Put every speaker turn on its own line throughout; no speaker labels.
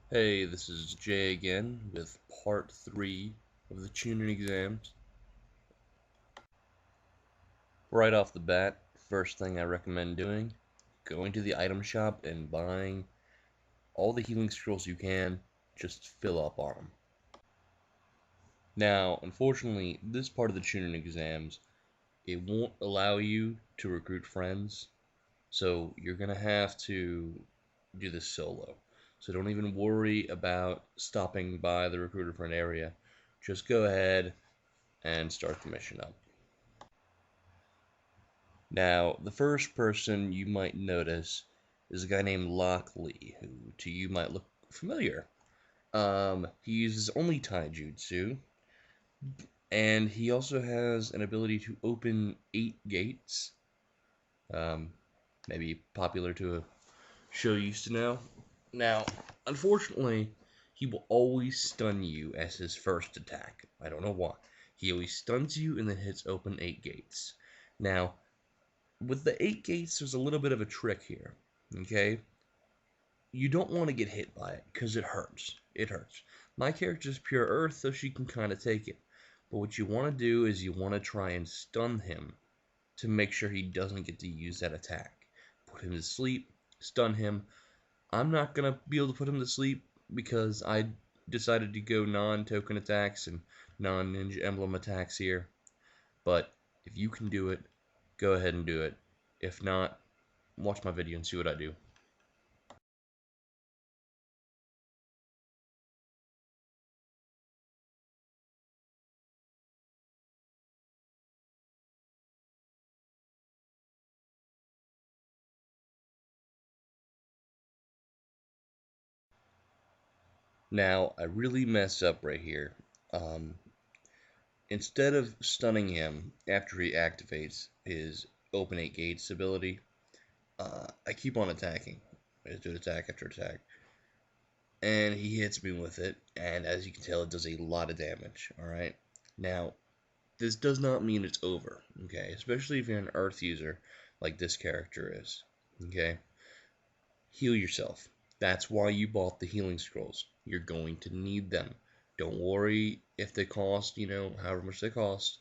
Hey, this is Jay again with part 3 of the Chunin exams. Right off the bat, first thing I recommend doing, going to the item shop and buying all the healing scrolls you can, just fill up on them. Now, unfortunately, this part of the Chunin exams, it won't allow you to recruit friends, so you're going to have to do this solo. So don't even worry about stopping by the recruiter friend area. Just go ahead and start the mission up. Now, the first person you might notice is a guy named Lock Lee, who to you might look familiar. He uses only taijutsu, and he also has an ability to open 8 gates. Um, Maybe popular to a show you used to know. Now, unfortunately, he will always stun you as his first attack. I don't know why. He always stuns you and then hits open 8 gates. Now, with the 8 gates, there's a little bit of a trick here. Okay? You don't want to get hit by it because it hurts. It hurts. My character is pure earth, so she can kind of take it. But what you want to do is you want to try and stun him to make sure he doesn't get to use that attack. Put him to sleep, stun him. I'm not going to be able to put him to sleep because I decided to go non-token attacks and non-ninja emblem attacks here. But if you can do it, go ahead and do it. If not, watch my video and see what I do. Now, I really messed up right here. Um, Instead of stunning him after he activates his open 8 gates ability, I keep on attacking. I just do attack after attack. And he hits me with it, and as you can tell, it does a lot of damage, alright? Now, this does not mean it's over, okay? Especially if you're an Earth user, like this character is, okay? Heal yourself. That's why you bought the healing scrolls. You're going to need them. Don't worry if they cost, however much they cost.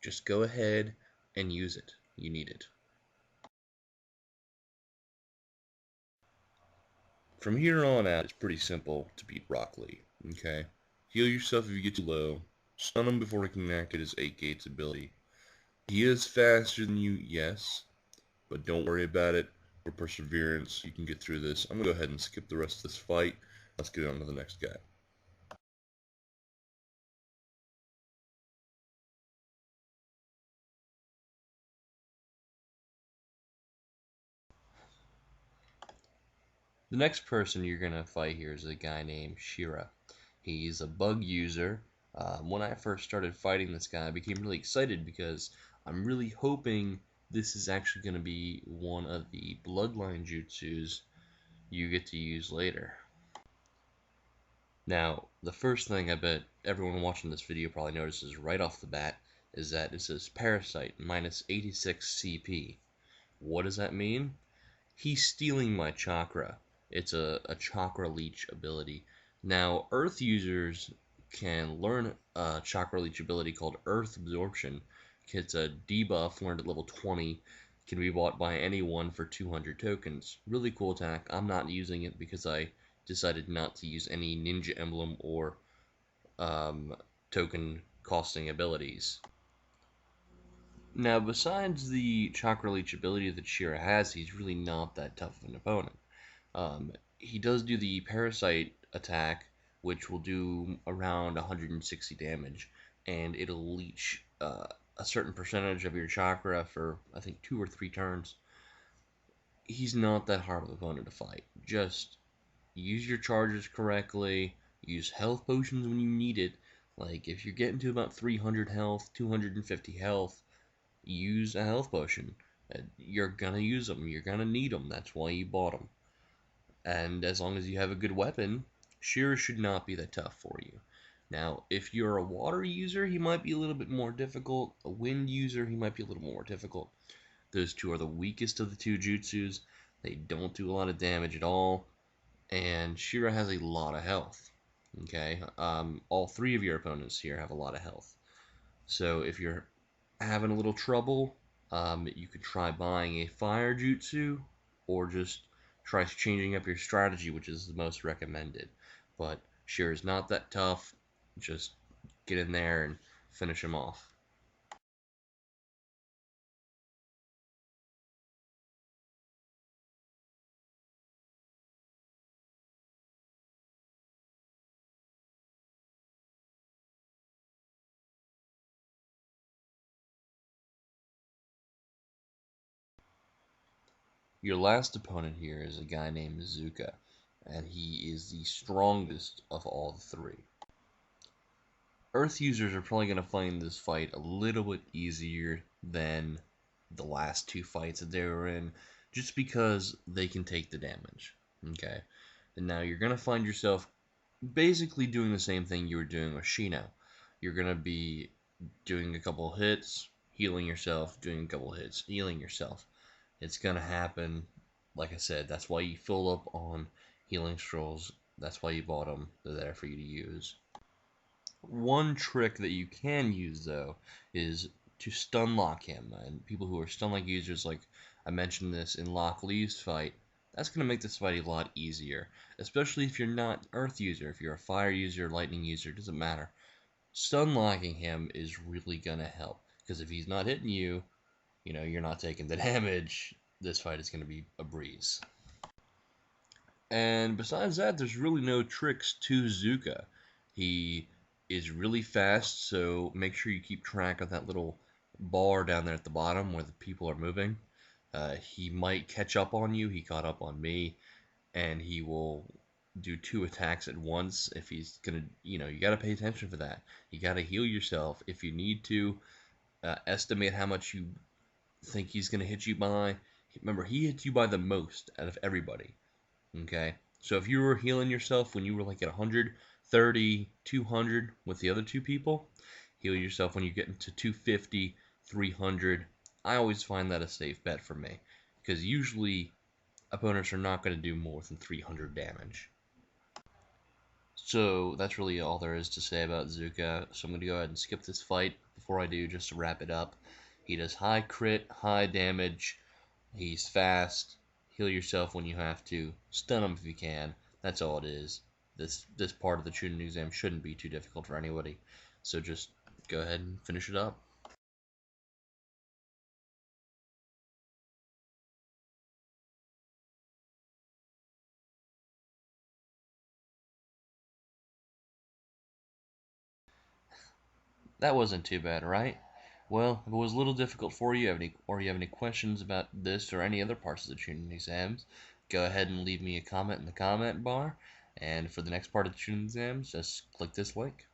Just go ahead and use it. You need it. From here on out, it's pretty simple to beat Rock Lee, okay? Heal yourself if you get too low. Stun him before he can activate his 8 gates ability. He is faster than you, yes, but don't worry about it. For perseverance, you can get through this. I'm going to go ahead and skip the rest of this fight. Let's get on to the next guy. The next person you're going to fight here is a guy named Shira. He's a bug user. When I first started fighting this guy, I became really excited because I'm really hoping this is actually going to be one of the bloodline jutsus you get to use later. Now, the first thing I bet everyone watching this video probably notices right off the bat is that it says Parasite minus 86 CP. What does that mean? He's stealing my chakra. It's a chakra leech ability. Now, Earth users can learn a chakra leech ability called Earth Absorption. It's a debuff learned at level 20. Can be bought by anyone for 200 tokens. Really cool attack. I'm not using it because I decided not to use any ninja emblem or token costing abilities. Now, besides the Chakra Leech ability that Shira has, he's really not that tough of an opponent. He does do the Parasite attack, which will do around 160 damage, and it'll leech a certain percentage of your chakra for, I think, 2 or 3 turns. He's not that hard of an opponent to fight. Just use your charges correctly, use health potions when you need it. Like, if you're getting to about 300 health, 250 health, use a health potion. You're gonna use them. You're gonna need them. That's why you bought them. And as long as you have a good weapon, Shira should not be that tough for you. Now, if you're a water user, he might be a little bit more difficult. A wind user, he might be a little more difficult. Those two are the weakest of the two jutsus. They don't do a lot of damage at all. and Shira has a lot of health. Okay, all three of your opponents here have a lot of health. So if you're having a little trouble, you could try buying a fire jutsu, or just try changing up your strategy, which is the most recommended. But Shira's not that tough. Just get in there and finish him off. Your last opponent here is a guy named Zuka, and he is the strongest of all the three. Earth users are probably going to find this fight a little bit easier than the last two fights that they were in, just because they can take the damage. Okay? And now you're going to find yourself basically doing the same thing you were doing with Shino. You're going to be doing a couple hits, healing yourself, doing a couple hits, healing yourself. It's going to happen. Like I said, that's why you fill up on healing scrolls. That's why you bought them. They're there for you to use. One trick that you can use though is to stun lock him, and people who are stun lock users, like I mentioned this in Lock Lee's fight, that's going to make this fight a lot easier, especially if you're not Earth user. If you're a Fire user, Lightning user, it doesn't matter. Stun locking him is really going to help, because if he's not hitting you, you're not taking the damage. This fight is going to be a breeze. And besides that, there's really no tricks to Zuka. He is really fast, so make sure you keep track of that little bar down there at the bottom where the people are moving. He might catch up on you. He caught up on me, and he will do two attacks at once. If he's gonna, you gotta pay attention for that. You gotta heal yourself if you need to. Estimate how much you think he's gonna hit you by. Remember, he hits you by the most out of everybody. Okay? So if you were healing yourself when you were like at 130, 200 with the other two people, heal yourself when you get into 250, 300. I always find that a safe bet for me, because usually opponents are not going to do more than 300 damage. So that's really all there is to say about Zuka. So I'm going to go ahead and skip this fight before I do, just to wrap it up. He does high crit, high damage. He's fast. Heal yourself when you have to. Stun him if you can. That's all it is. This part of the Chunin exam shouldn't be too difficult for anybody. So just go ahead and finish it up. That wasn't too bad, right? Well, if it was a little difficult for you, or you have any questions about this or any other parts of the Chunin exams, go ahead and leave me a comment in the comment bar. And for the next part of the Chunin exams, just click this link.